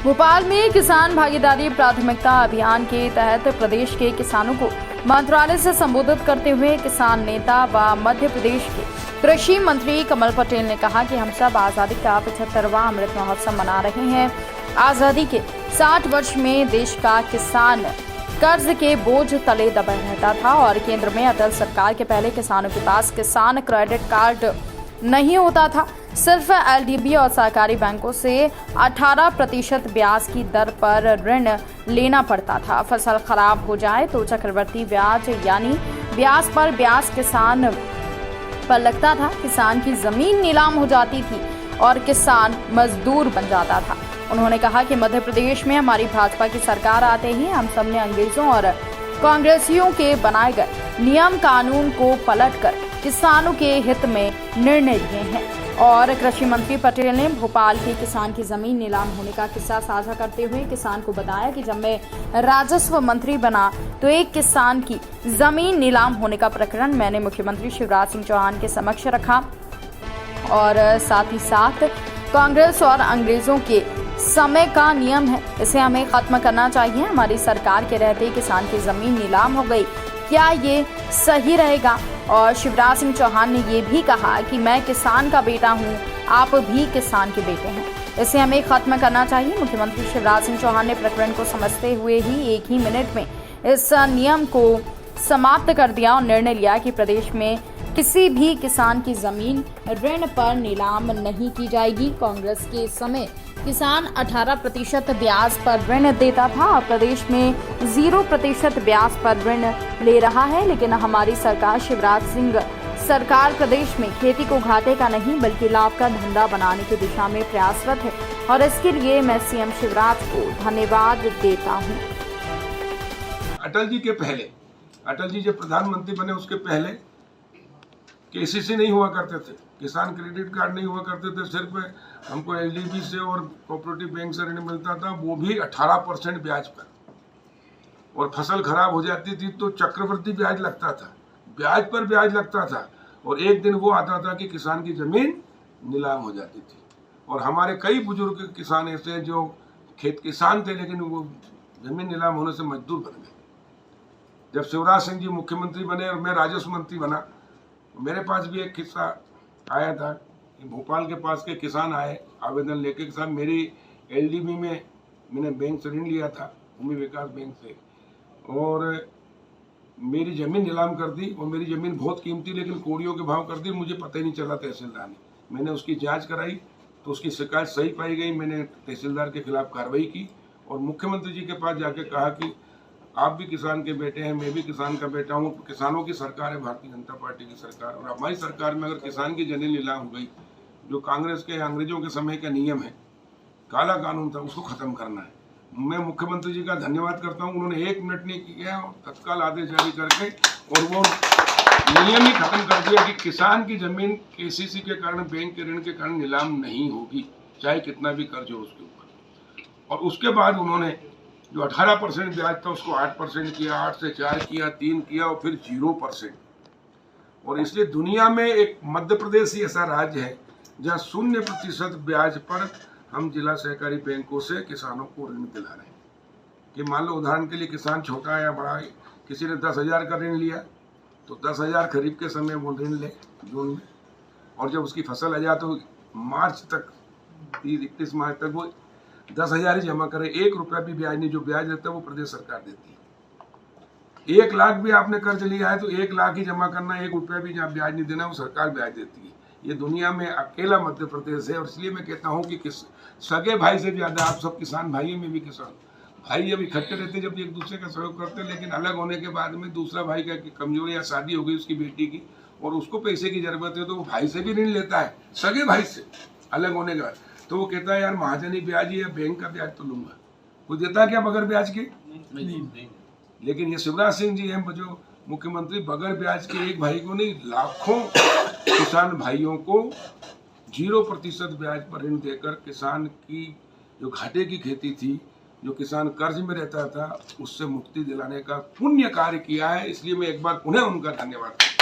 भोपाल में किसान भागीदारी प्राथमिकता अभियान के तहत प्रदेश के किसानों को मंत्रालय से संबोधित करते हुए किसान नेता व मध्य प्रदेश के कृषि मंत्री कमल पटेल ने कहा कि हम सब आज़ादी का 75वां अमृत महोत्सव मना रहे हैं। आज़ादी के 60 वर्ष में देश का किसान कर्ज के बोझ तले दबा रहता था और केंद्र में अटल सरकार के पहले किसानों के पास किसान क्रेडिट कार्ड नहीं होता था। सिर्फ एलडीबी और सहकारी बैंकों से 18% ब्याज की दर पर ऋण लेना पड़ता था। फसल खराब हो जाए तो चक्रवृद्धि ब्याज यानी ब्याज पर ब्याज किसान पर लगता था। किसान की जमीन नीलाम हो जाती थी और किसान मजदूर बन जाता था। उन्होंने कहा कि मध्य प्रदेश में हमारी भाजपा की सरकार आते ही हम सबने अंग्रेजों और कांग्रेसियों के बनाए गए नियम कानून को पलटकर किसानों के हित में निर्णय लिए हैं। और कृषि मंत्री पटेल ने भोपाल के किसान की जमीन नीलाम होने का किस्सा साझा करते हुए किसान को बताया कि जब मैं राजस्व मंत्री बना तो एक किसान की जमीन नीलाम होने का प्रकरण मैंने मुख्यमंत्री शिवराज सिंह चौहान के समक्ष रखा और साथ ही साथ कांग्रेस और अंग्रेजों के समय का नियम है, इसे हमें खत्म करना चाहिए। हमारी सरकार के रहते किसान की जमीन नीलाम हो गई, क्या ये सही रहेगा? और शिवराज सिंह चौहान ने ये भी कहा कि मैं किसान का बेटा हूं, आप भी किसान के बेटे हैं, इसे हमें खत्म करना चाहिए। मुख्यमंत्री शिवराज सिंह चौहान ने प्रकरण को समझते हुए ही एक ही मिनट में इस नियम को समाप्त कर दिया और निर्णय लिया कि प्रदेश में किसी भी किसान की जमीन ऋण पर नीलाम नहीं की जाएगी। कांग्रेस के समय किसान 18% ब्याज पर ऋण देता था और प्रदेश में 0% ब्याज पर ऋण ले रहा है, लेकिन हमारी सरकार शिवराज सिंह सरकार प्रदेश में खेती को घाटे का नहीं बल्कि लाभ का धंधा बनाने की दिशा में प्रयासरत है और इसके लिए मैं सीएम शिवराज को धन्यवाद देता हूँ। अटल जी के पहले, अटल जी जब प्रधानमंत्री बने उसके पहले केसीसी नहीं हुआ करते थे, किसान क्रेडिट कार्ड नहीं हुआ करते थे, सिर्फ हमको एलडीबी से और कोऑपरेटिव बैंक से ऋण मिलता था, वो भी 18% ब्याज पर। और फसल खराब हो जाती थी तो चक्रवृद्धि ब्याज लगता था, ब्याज पर ब्याज लगता था। और एक दिन वो आता था कि किसान की जमीन नीलाम हो जाती थी। और हमारे कई बुजुर्ग किसान ऐसे जो खेत किसान थे लेकिन वो जमीन नीलाम होने से मजदूर बन गए। जब शिवराज सिंह जी मुख्यमंत्री बने और मैं राजस्व मंत्री बना, मेरे पास भी एक किस्सा आया था कि भोपाल के पास के किसान आए आवेदन लेके, किसान मेरी एलडीबी में मैंने बैंक से ऋण लिया था, भूमि विकास बैंक से, और मेरी ज़मीन नीलाम कर दी और मेरी ज़मीन बहुत कीमती लेकिन कोड़ियों के भाव कर दी, मुझे पता ही नहीं चला तहसीलदार ने। मैंने उसकी जांच कराई तो उसकी शिकायत सही पाई गई। मैंने तहसीलदार के खिलाफ कार्रवाई की और मुख्यमंत्री जी के पास जाके कहा कि आप भी किसान के बेटे हैं, मैं भी किसान का बेटा हूँ, किसानों की सरकार है भारतीय जनता पार्टी की सरकार, और हमारी सरकार में अगर किसान की जमीन नीलाम हो गई, जो कांग्रेस के अंग्रेजों के समय का नियम है, काला कानून था, उसको खत्म करना है। मैं मुख्यमंत्री जी का धन्यवाद करता हूँ, उन्होंने 1 मिनट नहीं किया और तत्काल आदेश जारी करके और वो नियम ही खत्म कर दिया कि किसान की जमीन केसीसी के कारण, बैंक के ऋण के कारण नीलाम नहीं होगी, चाहे कितना भी कर्ज हो उसके ऊपर। और उसके बाद उन्होंने जो 18% ब्याज था उसको 8% किया, 8 से 4 किया, 3 किया और फिर 0%। और इसलिए दुनिया में एक मध्य प्रदेश ही ऐसा राज्य है जहाँ 0% ब्याज पर हम जिला सहकारी बैंकों से किसानों को ऋण दिला रहे हैं। कि मान लो उदाहरण के लिए किसान छोटा या बड़ा, किसी ने 10,000 का ऋण लिया तो 10,000 खरीफ के समय वो ऋण ले जून में, और जब उसकी फसल आ जाए तो मार्च तक, 31 मार्च तक वो 10,000 ही जमा करे, 1 रुपया भी ब्याज नहीं। जो ब्याज देता है वो प्रदेश सरकार देती है। 1 लाख भी आपने कर्ज लिया है तो 1 लाख ही जमा करना, 1 रुपया भी जहाँ ब्याज नहीं देना, वो सरकार ब्याज देती है। ये दुनिया में अकेला मध्य प्रदेश है। और इसलिए मैं कहता हूँ कि सगे भाई से ज्यादा आप सब किसान भाइयों में भी किसान भाई जब इकट्ठे रहते, जब एक दूसरे का सहयोग करते, लेकिन अलग होने के बाद में दूसरा भाई का कमजोरी या शादी हो गई उसकी बेटी की और उसको पैसे की जरूरत है तो वो भाई से भी ऋण लेता है, सगे भाई से अलग होने के बाद। तो वो कहता है यार महाजनी ब्याज या बैंक का ब्याज तो लूंगा, कोई देता क्या बगैर ब्याज के? नहीं। लेकिन ये शिवराज सिंह जी हैं जो मुख्यमंत्री, बगैर ब्याज के एक भाई को नहीं, लाखों किसान भाइयों को 0% ब्याज पर ऋण देकर किसान की जो घाटे की खेती थी, जो किसान कर्ज में रहता था, उससे मुक्ति दिलाने का पुण्य कार्य किया है। इसलिए मैं एक बार पुनः उनका धन्यवाद करता हूं।